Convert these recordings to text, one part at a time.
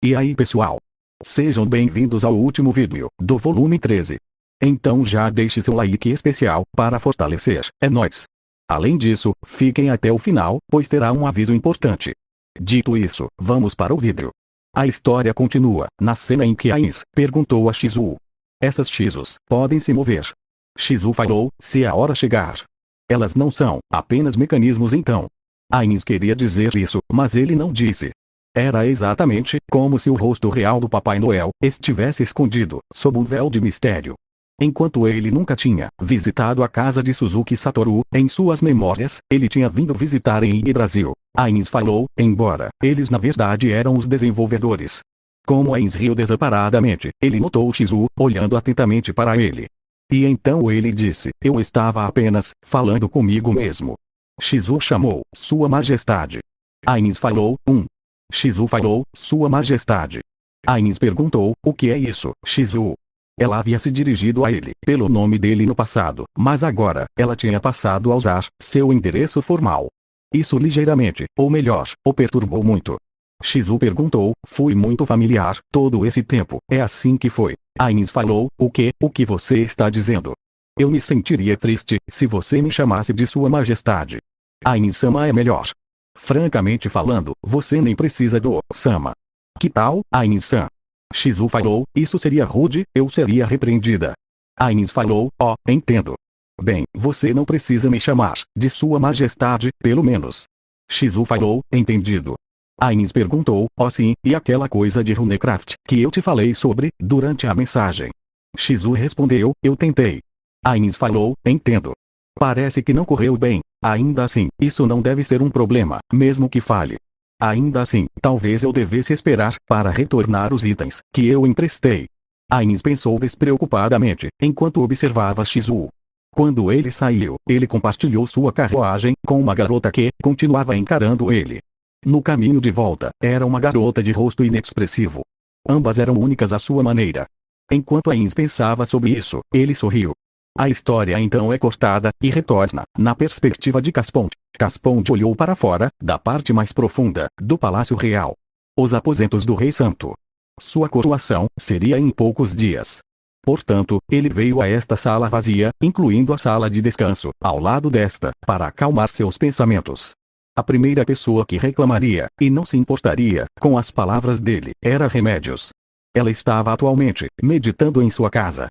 E aí pessoal? Sejam bem-vindos ao último vídeo, do volume 13. Então já deixe seu like especial, para fortalecer, é nóis! Além disso, fiquem até o final, pois terá um aviso importante. Dito isso, vamos para o vídeo. A história continua, na cena em que Ainz perguntou a Shizu. Essas Shizus podem se mover. Shizu falou, se a hora chegar. Elas não são, apenas mecanismos então. Ainz queria dizer isso, mas ele não disse. Era exatamente como se o rosto real do Papai Noel estivesse escondido, sob um véu de mistério. Enquanto ele nunca tinha visitado a casa de Suzuki Satoru, em suas memórias, ele tinha vindo visitar em Yggdrasil. Ainz falou, embora eles na verdade eram os desenvolvedores. Como Ainz riu desaparadamente, ele notou Shizu olhando atentamente para ele. E então ele disse, eu estava apenas falando comigo mesmo. Shizu chamou, Sua Majestade. Ainz falou, Shizu falou, Sua Majestade. Ainz perguntou, o que é isso, Shizu? Ela havia se dirigido a ele pelo nome dele no passado, mas agora, ela tinha passado a usar seu endereço formal. Isso ligeiramente, ou melhor, o perturbou muito. Shizu perguntou, fui muito familiar todo esse tempo, é assim que foi. Ainz falou, o que você está dizendo? Eu me sentiria triste, se você me chamasse de Sua Majestade. Ainz-sama é melhor. Francamente falando, você nem precisa do sama. Que tal, Ainz-san? Shizu falou, isso seria rude, eu seria repreendida. Ainz falou, entendo. Bem, você não precisa me chamar de Sua Majestade, pelo menos. Shizu falou, entendido. Ainz perguntou, sim, e aquela coisa de Runecraft, que eu te falei sobre, durante a mensagem? Shizu respondeu, eu tentei. Ainz falou, entendo. Parece que não correu bem, ainda assim, isso não deve ser um problema, mesmo que falhe. Ainda assim, talvez eu devesse esperar para retornar os itens que eu emprestei. Ainz pensou despreocupadamente, enquanto observava Shizu. Quando ele saiu, ele compartilhou sua carruagem com uma garota que continuava encarando ele. No caminho de volta, era uma garota de rosto inexpressivo. Ambas eram únicas à sua maneira. Enquanto Ainz pensava sobre isso, ele sorriu. A história então é cortada, e retorna, na perspectiva de Caspond. Caspond olhou para fora, da parte mais profunda, do Palácio Real. Os aposentos do Rei Santo. Sua coroação seria em poucos dias. Portanto, ele veio a esta sala vazia, incluindo a sala de descanso, ao lado desta, para acalmar seus pensamentos. A primeira pessoa que reclamaria, e não se importaria, com as palavras dele, era Remédios. Ela estava atualmente, meditando em sua casa.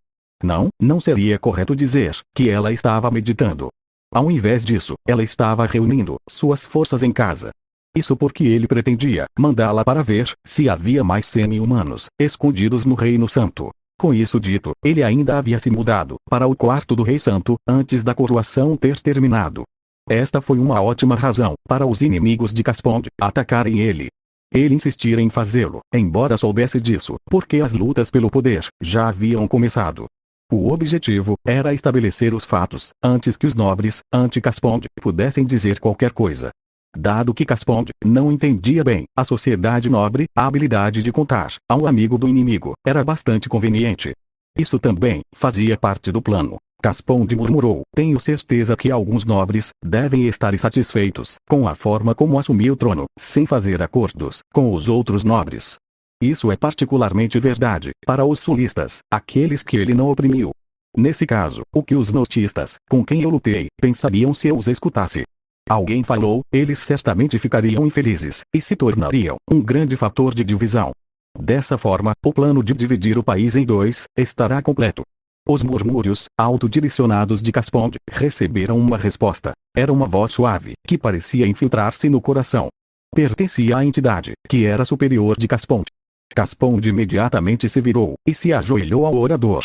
Não seria correto dizer que ela estava meditando. Ao invés disso, ela estava reunindo suas forças em casa. Isso porque ele pretendia mandá-la para ver se havia mais semi-humanos escondidos no Reino Santo. Com isso dito, ele ainda havia se mudado para o quarto do Rei Santo antes da coroação ter terminado. Esta foi uma ótima razão para os inimigos de Caspond atacarem ele. Ele insistira em fazê-lo, embora soubesse disso, porque as lutas pelo poder já haviam começado. O objetivo era estabelecer os fatos, antes que os nobres, anti-Caspond, pudessem dizer qualquer coisa. Dado que Caspond não entendia bem a sociedade nobre, a habilidade de contar a um amigo do inimigo era bastante conveniente. Isso também fazia parte do plano. Caspond murmurou, tenho certeza que alguns nobres devem estar insatisfeitos com a forma como assumiu o trono, sem fazer acordos com os outros nobres. Isso é particularmente verdade para os sulistas, aqueles que ele não oprimiu. Nesse caso, o que os notistas, com quem eu lutei, pensariam se eu os escutasse? Alguém falou, eles certamente ficariam infelizes, e se tornariam um grande fator de divisão. Dessa forma, o plano de dividir o país em dois, estará completo. Os murmúrios, autodirecionados de Caspond, receberam uma resposta. Era uma voz suave, que parecia infiltrar-se no coração. Pertencia à entidade, que era superior de Caspond. Caspond imediatamente se virou, e se ajoelhou ao orador.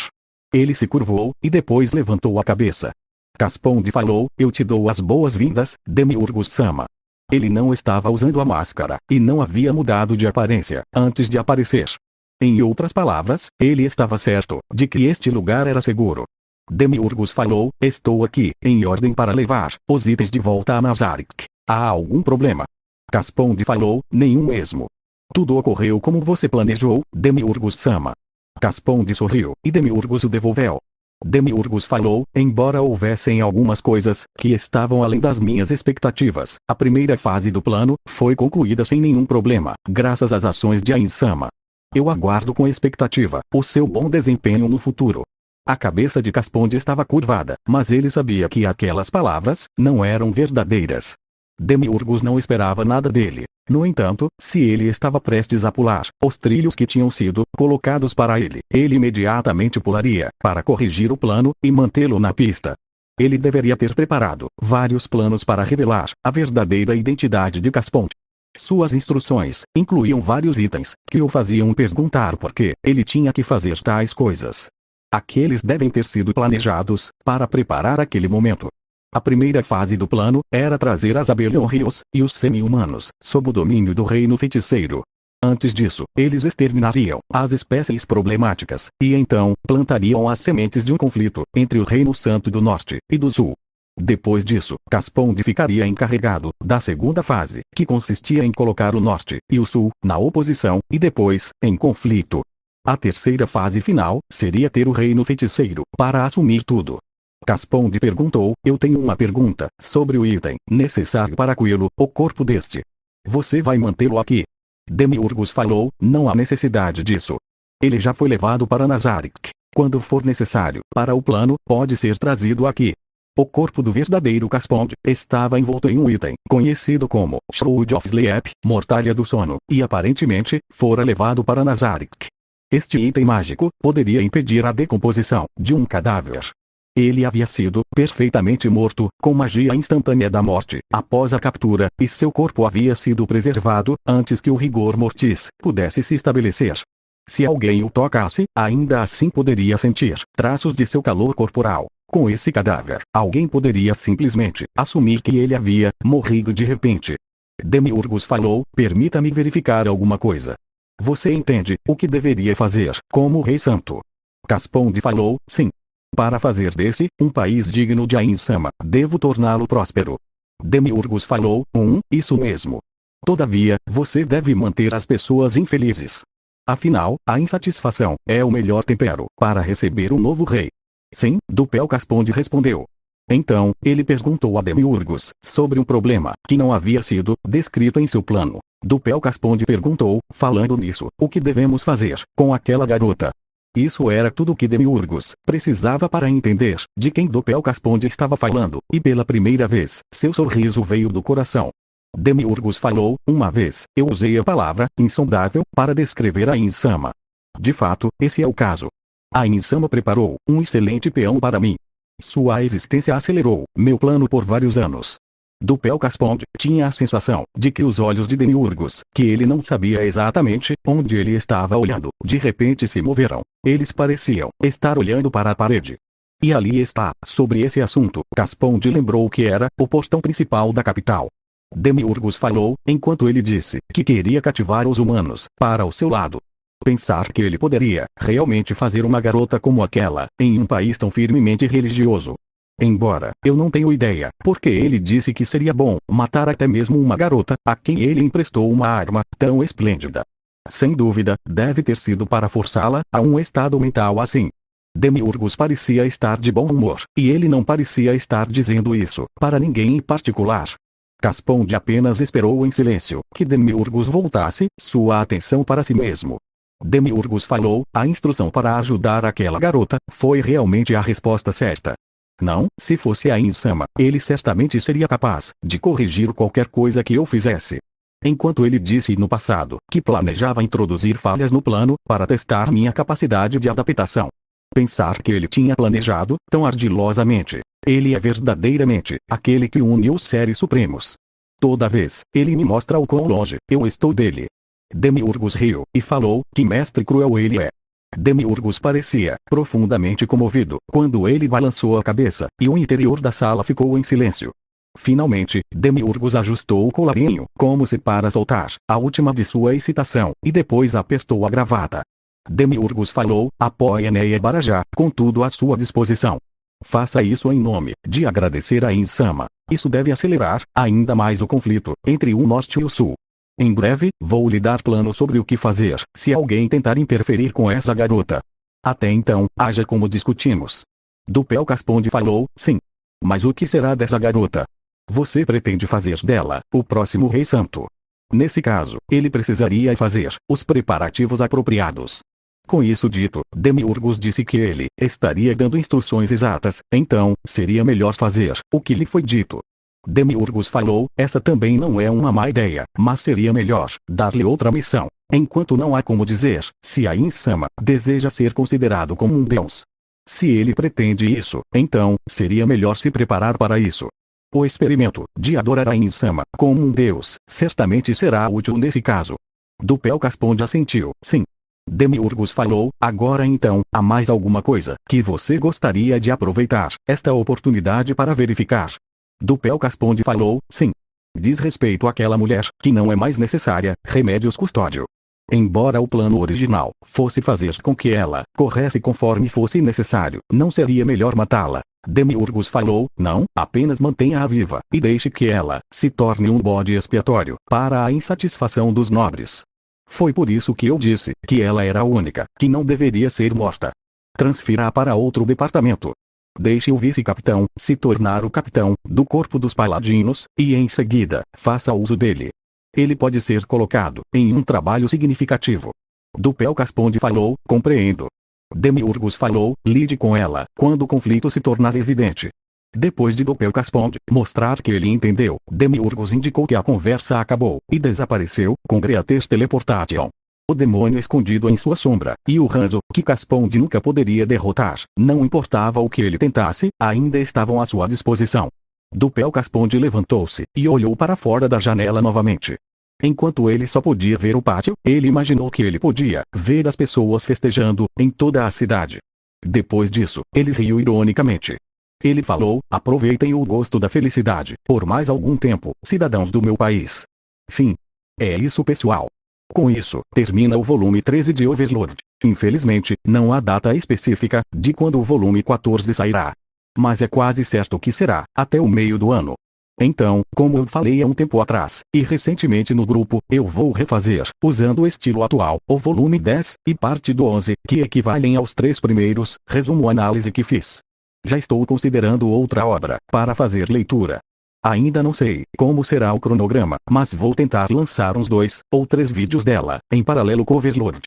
Ele se curvou, e depois levantou a cabeça. Caspond falou, eu te dou as boas-vindas, Demiurgus-sama. Ele não estava usando a máscara, e não havia mudado de aparência, antes de aparecer. Em outras palavras, ele estava certo, de que este lugar era seguro. Demiurgus falou, estou aqui, em ordem para levar os itens de volta a Nazarick. Há algum problema? Caspond falou, nenhum mesmo. Tudo ocorreu como você planejou, Demiurgus-sama. Caspond sorriu, e Demiurgus o devolveu. Demiurgos falou, embora houvessem algumas coisas que estavam além das minhas expectativas, a primeira fase do plano foi concluída sem nenhum problema, graças às ações de Ainsama. Eu aguardo com expectativa o seu bom desempenho no futuro. A cabeça de Casponde estava curvada, mas ele sabia que aquelas palavras não eram verdadeiras. Demiurgos não esperava nada dele. No entanto, se ele estava prestes a pular os trilhos que tinham sido colocados para ele, ele imediatamente pularia para corrigir o plano e mantê-lo na pista. Ele deveria ter preparado vários planos para revelar a verdadeira identidade de Casponde. Suas instruções incluíam vários itens que o faziam perguntar por que ele tinha que fazer tais coisas. Aqueles devem ter sido planejados para preparar aquele momento. A primeira fase do plano era trazer as Abelion-Rios e os semi-humanos sob o domínio do reino feiticeiro. Antes disso, eles exterminariam as espécies problemáticas, e então plantariam as sementes de um conflito entre o Reino Santo do Norte e do Sul. Depois disso, Casponde ficaria encarregado da segunda fase, que consistia em colocar o Norte e o Sul na oposição e depois em conflito. A terceira fase final seria ter o reino feiticeiro para assumir tudo. Casponde perguntou, eu tenho uma pergunta sobre o item necessário para coí-lo, o corpo deste. Você vai mantê-lo aqui? Demiurgos falou, não há necessidade disso. Ele já foi levado para Nazarick. Quando for necessário para o plano, pode ser trazido aqui. O corpo do verdadeiro Casponde estava envolto em um item conhecido como Shroud of Sleep, Mortalha do Sono, e aparentemente fora levado para Nazarick. Este item mágico poderia impedir a decomposição de um cadáver. Ele havia sido perfeitamente morto, com magia instantânea da morte, após a captura, e seu corpo havia sido preservado antes que o rigor mortis pudesse se estabelecer. Se alguém o tocasse, ainda assim poderia sentir traços de seu calor corporal. Com esse cadáver, alguém poderia simplesmente assumir que ele havia morrido de repente. Demiurgos falou, permita-me verificar alguma coisa. Você entende o que deveria fazer como Rei Santo? Casponde falou, sim. Para fazer desse um país digno de Ainsama, devo torná-lo próspero. Demiurgos falou, isso mesmo. Todavia, você deve manter as pessoas infelizes. Afinal, a insatisfação é o melhor tempero para receber um novo rei. Sim, Dupel Casponde respondeu. Então, ele perguntou a Demiurgos sobre um problema que não havia sido descrito em seu plano. Dupel Casponde perguntou, falando nisso, o que devemos fazer com aquela garota? Isso era tudo o que Demiurgos precisava para entender de quem Dupel Casponde estava falando, e pela primeira vez, seu sorriso veio do coração. Demiurgos falou, uma vez, eu usei a palavra insondável para descrever a Insama. De fato, esse é o caso. A Insama preparou um excelente peão para mim. Sua existência acelerou meu plano por vários anos. Dupel Casponde tinha a sensação de que os olhos de Demiurgos, que ele não sabia exatamente onde ele estava olhando, de repente se moveram. Eles pareciam estar olhando para a parede. E ali está, sobre esse assunto, Casponde lembrou que era o portão principal da capital. Demiurgos falou, enquanto ele disse que queria cativar os humanos para o seu lado. Pensar que ele poderia realmente fazer uma garota como aquela, em um país tão firmemente religioso. Embora eu não tenha ideia, porque ele disse que seria bom matar até mesmo uma garota a quem ele emprestou uma arma tão esplêndida. Sem dúvida, deve ter sido para forçá-la a um estado mental assim. Demiurgos parecia estar de bom humor, e ele não parecia estar dizendo isso para ninguém em particular. Casponde apenas esperou em silêncio que Demiurgos voltasse sua atenção para si mesmo. Demiurgos falou, a instrução para ajudar aquela garota foi realmente a resposta certa. Não, se fosse a Insama, ele certamente seria capaz de corrigir qualquer coisa que eu fizesse. Enquanto ele disse no passado que planejava introduzir falhas no plano para testar minha capacidade de adaptação. Pensar que ele tinha planejado tão ardilosamente. Ele é verdadeiramente aquele que une os seres supremos. Toda vez, ele me mostra o quão longe eu estou dele. Demiurgos riu e falou, que mestre cruel ele é. Demiurgos parecia profundamente comovido quando ele balançou a cabeça, e o interior da sala ficou em silêncio. Finalmente, Demiurgos ajustou o colarinho, como se para soltar a última de sua excitação, e depois apertou a gravata. Demiurgos falou, apoie Neia Barajá, com tudo à sua disposição. Faça isso em nome de agradecer a Insama. Isso deve acelerar ainda mais o conflito entre o Norte e o Sul. Em breve, vou lhe dar plano sobre o que fazer se alguém tentar interferir com essa garota. Até então, haja como discutimos. Dupel Casponde falou, sim. Mas o que será dessa garota? Você pretende fazer dela o próximo rei santo? Nesse caso, ele precisaria fazer os preparativos apropriados. Com isso dito, Demiurgos disse que ele estaria dando instruções exatas, então, seria melhor fazer o que lhe foi dito. Demiurgos falou, essa também não é uma má ideia, mas seria melhor dar-lhe outra missão, enquanto não há como dizer se a Insama deseja ser considerado como um deus. Se ele pretende isso, então, seria melhor se preparar para isso. O experimento de adorar a Insama como um deus, certamente será útil nesse caso. Dupel Casponde assentiu, sim. Demiurgos falou, agora então, há mais alguma coisa que você gostaria de aproveitar esta oportunidade para verificar? Dupel Casponde falou, sim. Diz respeito àquela mulher, que não é mais necessária, remédios custódio. Embora o plano original fosse fazer com que ela corresse conforme fosse necessário, não seria melhor matá-la? Demiurgos falou, não, apenas mantenha-a viva, e deixe que ela se torne um bode expiatório para a insatisfação dos nobres. Foi por isso que eu disse que ela era a única que não deveria ser morta. Transfira-a para outro departamento. Deixe o vice-capitão se tornar o capitão do corpo dos paladinos, e em seguida, faça uso dele. Ele pode ser colocado em um trabalho significativo. Dupel Casponde falou, compreendo. Demiurgos falou, lide com ela quando o conflito se tornar evidente. Depois de Dupel Casponde mostrar que ele entendeu, Demiurgos indicou que a conversa acabou, e desapareceu, com Greater Teleportation. O demônio escondido em sua sombra, e o Hanzo, que Casponde nunca poderia derrotar, não importava o que ele tentasse, ainda estavam à sua disposição. Dupel Casponde levantou-se, e olhou para fora da janela novamente. Enquanto ele só podia ver o pátio, ele imaginou que ele podia ver as pessoas festejando em toda a cidade. Depois disso, ele riu ironicamente. Ele falou, aproveitem o gosto da felicidade, por mais algum tempo, cidadãos do meu país. Fim. É isso, pessoal. Com isso, termina o volume 13 de Overlord. Infelizmente, não há data específica de quando o volume 14 sairá. Mas é quase certo que será até o meio do ano. Então, como eu falei há um tempo atrás, e recentemente no grupo, eu vou refazer, usando o estilo atual, o volume 10 e parte do 11, que equivalem aos 3 primeiros, resumo a análise que fiz. Já estou considerando outra obra para fazer leitura. Ainda não sei como será o cronograma, mas vou tentar lançar uns 2 ou 3 vídeos dela, em paralelo com Overlord.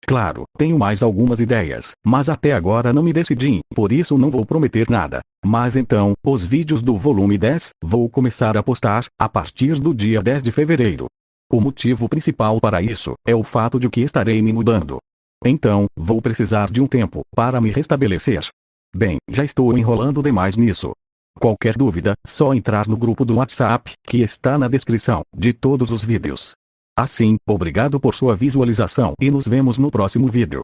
Claro, tenho mais algumas ideias, mas até agora não me decidi, por isso não vou prometer nada. Mas então, os vídeos do volume 10, vou começar a postar, a partir do dia 10 de fevereiro. O motivo principal para isso, é o fato de que estarei me mudando. Então, vou precisar de um tempo, para me restabelecer. Bem, já estou enrolando demais nisso. Qualquer dúvida, só entrar no grupo do WhatsApp, que está na descrição de todos os vídeos. Assim, obrigado por sua visualização e nos vemos no próximo vídeo.